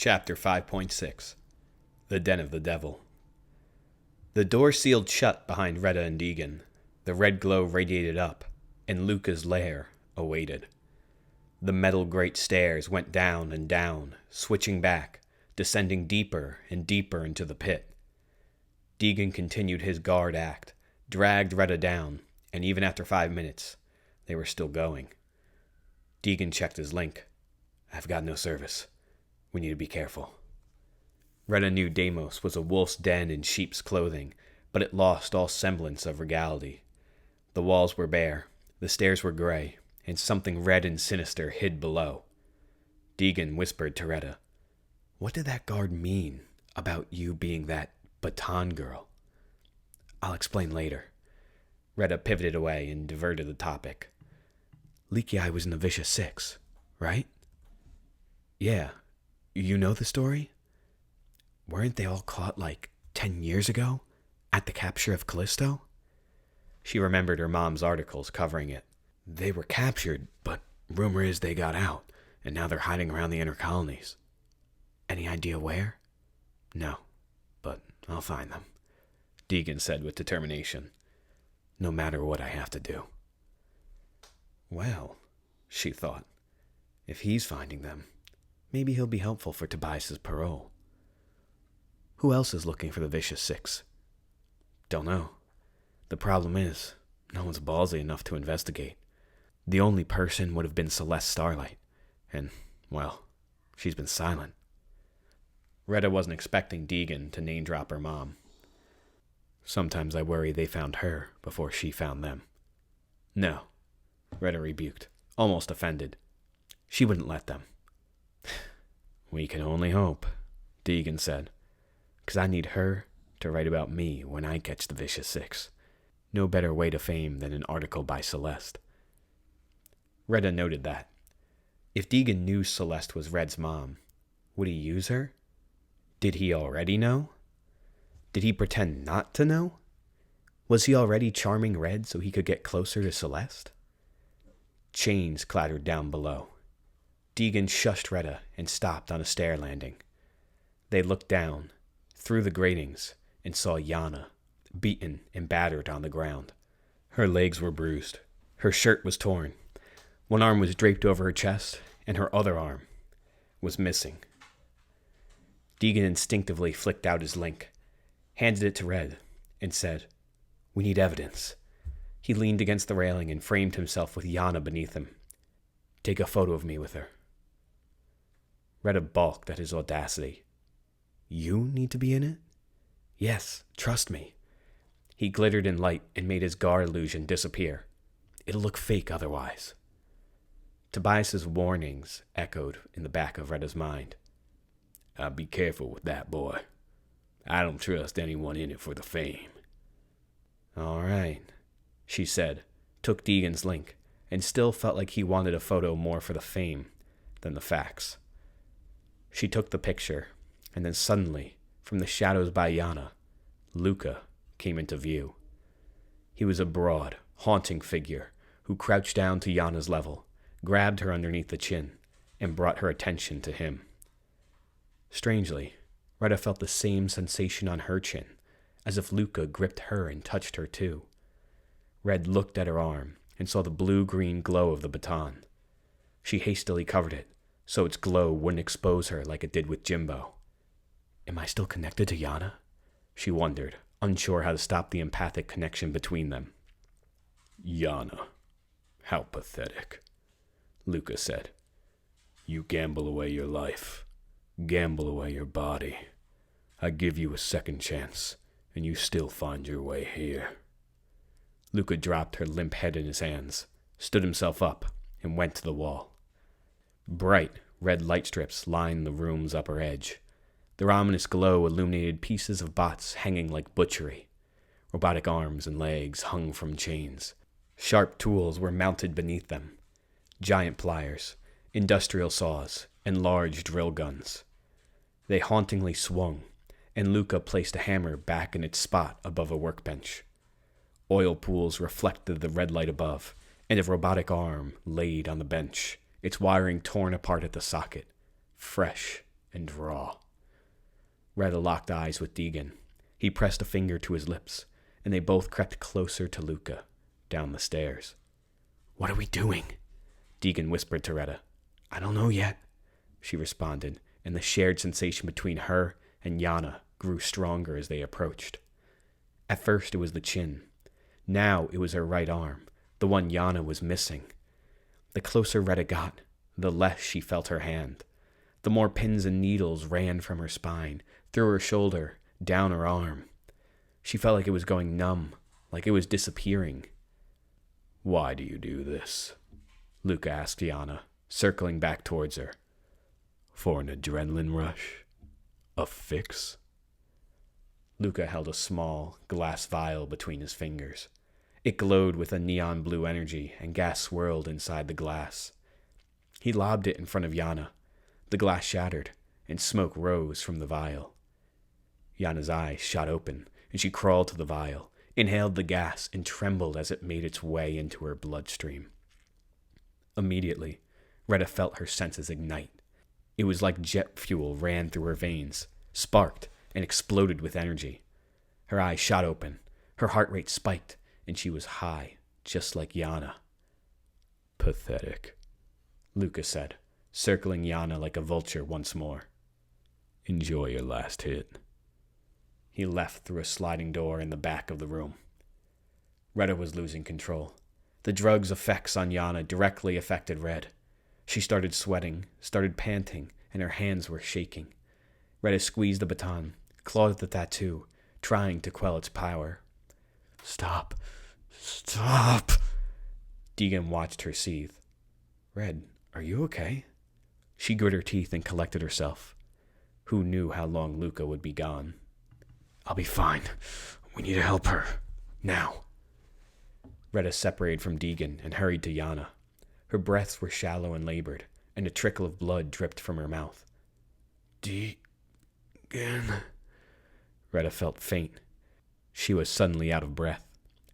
Chapter 5.6 The Den of the Devil. The door sealed shut behind Retta and Deegan. The red glow radiated up, and Luca's lair awaited. The metal grate stairs went down and down, switching back, descending deeper and deeper into the pit. Deegan continued his guard act, dragged Retta down, and even after 5 minutes, they were still going. Deegan checked his link. "I've got no service. We need to be careful." Retta knew Deimos was a wolf's den in sheep's clothing, but it lost all semblance of regality. The walls were bare, the stairs were gray, and something red and sinister hid below. Deegan whispered to Retta, "What did that guard mean about you being that Baton girl?" "I'll explain later." Retta pivoted away and diverted the topic. "Leaky Eye was in the Vicious Six, right?" "Yeah. You know the story? Weren't they all caught 10 years ago? At the capture of Callisto?" She remembered her mom's articles covering it. "They were captured, but rumor is they got out, and now they're hiding around the inner colonies." "Any idea where?" "No, but I'll find them," Deegan said with determination. "No matter what I have to do." Well, she thought, if he's finding them, maybe he'll be helpful for Tobias's parole. Who else is looking for the Vicious Six? Don't know. The problem is, no one's ballsy enough to investigate. The only person would have been Celeste Starlight, and, well, she's been silent. Retta wasn't expecting Deegan to name-drop her mom. "Sometimes I worry they found her before she found them." "No," Retta rebuked, almost offended. "She wouldn't let them." "We can only hope," Deegan said, "'cause I need her to write about me when I catch the Vicious Six. No better way to fame than an article by Celeste." Retta noted that. If Deegan knew Celeste was Red's mom, would he use her? Did he already know? Did he pretend not to know? Was he already charming Red so he could get closer to Celeste? Chains clattered down below. Deegan shushed Retta and stopped on a stair landing. They looked down, through the gratings, and saw Yana, beaten and battered on the ground. Her legs were bruised. Her shirt was torn. One arm was draped over her chest, and her other arm was missing. Deegan instinctively flicked out his link, handed it to Red, and said, "We need evidence." He leaned against the railing and framed himself with Yana beneath him. "Take a photo of me with her." Retta balked at his audacity. "You need to be in it?" "Yes, trust me." He glittered in light and made his guard illusion disappear. "It'll look fake otherwise." Tobias's warnings echoed in the back of Retta's mind. "Be careful with that, boy. I don't trust anyone in it for the fame." "All right," she said, took Deegan's link, and still felt like he wanted a photo more for the fame than the facts. She took the picture, and then suddenly, from the shadows by Yana, Luca came into view. He was a broad, haunting figure who crouched down to Yana's level, grabbed her underneath the chin, and brought her attention to him. Strangely, Retta felt the same sensation on her chin, as if Luca gripped her and touched her too. Red looked at her arm and saw the blue-green glow of the baton. She hastily covered it, so its glow wouldn't expose her like it did with Jimbo. Am I still connected to Yana? She wondered, unsure how to stop the empathic connection between them. "Yana, how pathetic," Luca said. "You gamble away your life, gamble away your body. I give you a second chance, and you still find your way here." Luca dropped her limp head in his hands, stood himself up, and went to the wall. Bright red light strips lined the room's upper edge. Their ominous glow illuminated pieces of bots hanging like butchery. Robotic arms and legs hung from chains. Sharp tools were mounted beneath them. Giant pliers, industrial saws, and large drill guns. They hauntingly swung, and Luca placed a hammer back in its spot above a workbench. Oil pools reflected the red light above, and a robotic arm laid on the bench, its wiring torn apart at the socket, fresh and raw. Retta locked eyes with Deegan. He pressed a finger to his lips, and they both crept closer to Luca, down the stairs. "What are we doing?" Deegan whispered to Retta. "I don't know yet," she responded, and the shared sensation between her and Yana grew stronger as they approached. At first it was the chin. Now it was her right arm, the one Yana was missing. The closer Retta got, the less she felt her hand. The more pins and needles ran from her spine, through her shoulder, down her arm. She felt like it was going numb, like it was disappearing. "Why do you do this?" Luca asked Yana, circling back towards her. "For an adrenaline rush? A fix?" Luca held a small, glass vial between his fingers. It glowed with a neon blue energy, and gas swirled inside the glass. He lobbed it in front of Yana. The glass shattered, and smoke rose from the vial. Yana's eyes shot open, and she crawled to the vial, inhaled the gas, and trembled as it made its way into her bloodstream. Immediately, Retta felt her senses ignite. It was like jet fuel ran through her veins, sparked, and exploded with energy. Her eyes shot open, her heart rate spiked, and she was high, just like Yana. "Pathetic," Luca said, circling Yana like a vulture once more. "Enjoy your last hit." He left through a sliding door in the back of the room. Retta was losing control. The drug's effects on Yana directly affected Red. She started sweating, started panting, and her hands were shaking. Retta squeezed the baton, clawed at the tattoo, trying to quell its power. "Stop! Stop!" Deegan watched her seethe. "Red, are you okay?" She grit her teeth and collected herself. Who knew how long Luca would be gone? "I'll be fine. We need to help her. Now." Retta separated from Deegan and hurried to Yana. Her breaths were shallow and labored, and a trickle of blood dripped from her mouth. "Deegan..." Retta felt faint. She was suddenly out of breath,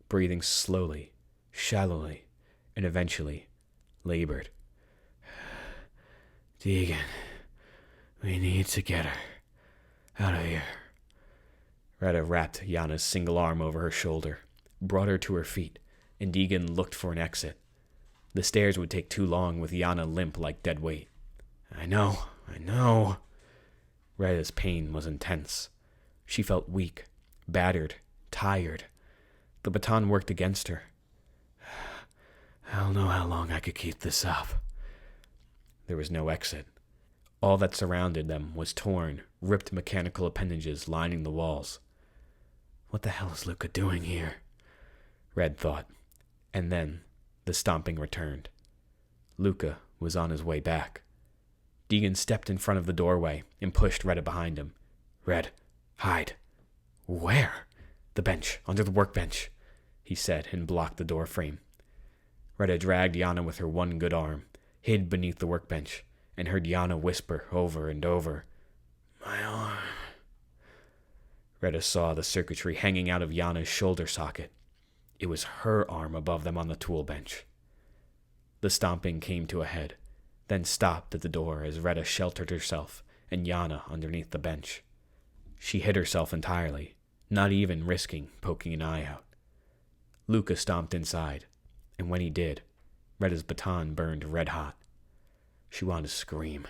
breathing slowly, shallowly, and eventually labored. "Deegan, we need to get her out of here." Retta wrapped Yana's single arm over her shoulder, brought her to her feet, and Deegan looked for an exit. The stairs would take too long with Yana limp like dead weight. I know. Retta's pain was intense. She felt weak, battered, tired. The baton worked against her. "I don't know how long I could keep this up." There was no exit. All that surrounded them was torn, ripped mechanical appendages lining the walls. What the hell is Luca doing here? Red thought. And then the stomping returned. Luca was on his way back. Deegan stepped in front of the doorway and pushed Retta behind him. "Red, hide." "Where?" "The bench, under the workbench," he said, and blocked the door frame. Retta dragged Yana with her one good arm, hid beneath the workbench, and heard Yana whisper over and over, "My arm." Retta saw the circuitry hanging out of Yana's shoulder socket. It was her arm above them on the tool bench. The stomping came to a head, then stopped at the door as Retta sheltered herself and Yana underneath the bench. She hid herself entirely, not even risking poking an eye out. Luca stomped inside, and when he did, Retta's baton burned red hot. She wanted to scream.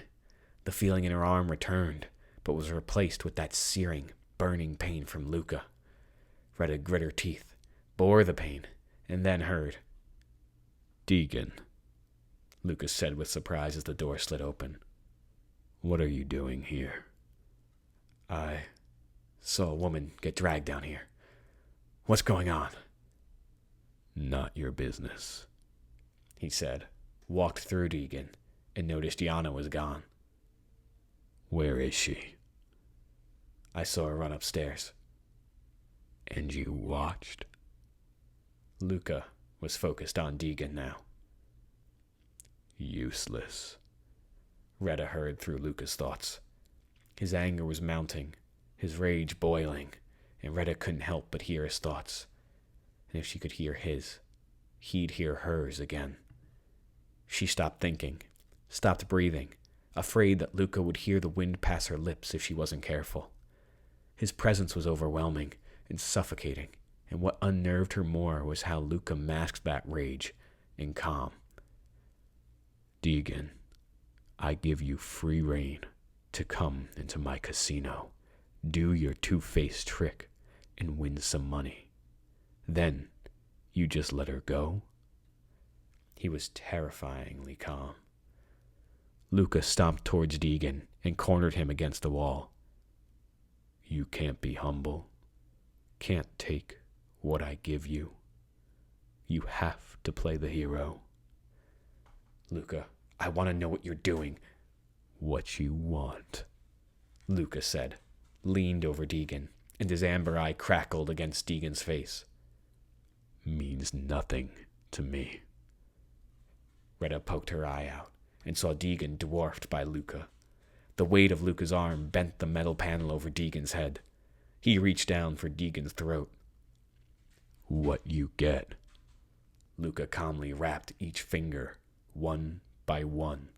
The feeling in her arm returned, but was replaced with that searing, burning pain from Luca. Retta grit her teeth, bore the pain, and then heard. "Deegan," Lucas said with surprise as the door slid open. "What are you doing here?" "I saw a woman get dragged down here. What's going on?" "Not your business," he said, walked through Deegan, and noticed Yana was gone. "Where is she?" "I saw her run upstairs." "And you watched?" Luca was focused on Deegan now. "Useless," Retta heard through Luca's thoughts. His anger was mounting, his rage boiling, and Retta couldn't help but hear his thoughts. And if she could hear his, he'd hear hers again. She stopped thinking, stopped breathing, afraid that Luca would hear the wind pass her lips if she wasn't careful. His presence was overwhelming and suffocating, and what unnerved her more was how Luca masked that rage in calm. Deegan, I give you free rein to come into my casino, do your two-faced trick, and win some money. Then, you just let her go? He was terrifyingly calm. Luca stomped towards Deegan and cornered him against the wall. You can't be humble. Can't take what I give you. You have to play the hero. Luca, I want to know what you're doing. What you want, Luca said, leaned over Deegan, and his amber eye crackled against Deegan's face. Means nothing to me. Retta poked her eye out and saw Deegan dwarfed by Luca. The weight of Luca's arm bent the metal panel over Deegan's head. He reached down for Deegan's throat. What you get? Luca calmly wrapped each finger, one by one,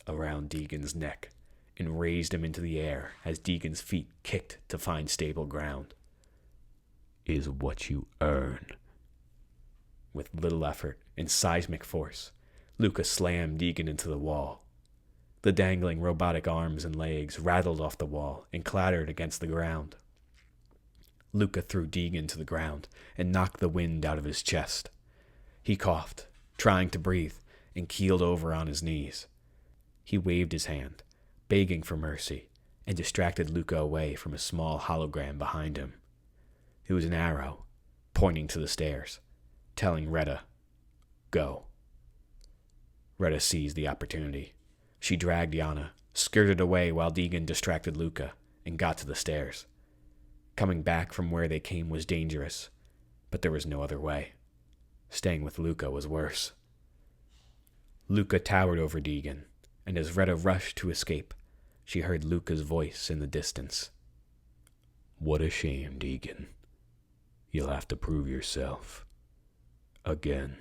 around Deegan's neck and raised him into the air as Deegan's feet kicked to find stable ground. Is what you earn. With little effort and seismic force, Luca slammed Deegan into the wall. The dangling robotic arms and legs rattled off the wall and clattered against the ground. Luca threw Deegan to the ground and knocked the wind out of his chest. He coughed, trying to breathe, and keeled over on his knees. He waved his hand, begging for mercy, and distracted Luca away from a small hologram behind him. It was an arrow, pointing to the stairs, telling Retta, go. Retta seized the opportunity. She dragged Yana, skirted away while Deegan distracted Luca, and got to the stairs. Coming back from where they came was dangerous, but there was no other way. Staying with Luca was worse. Luca towered over Deegan, and as Retta rushed to escape, she heard Luca's voice in the distance. What a shame, Deegan. You'll have to prove yourself. Again.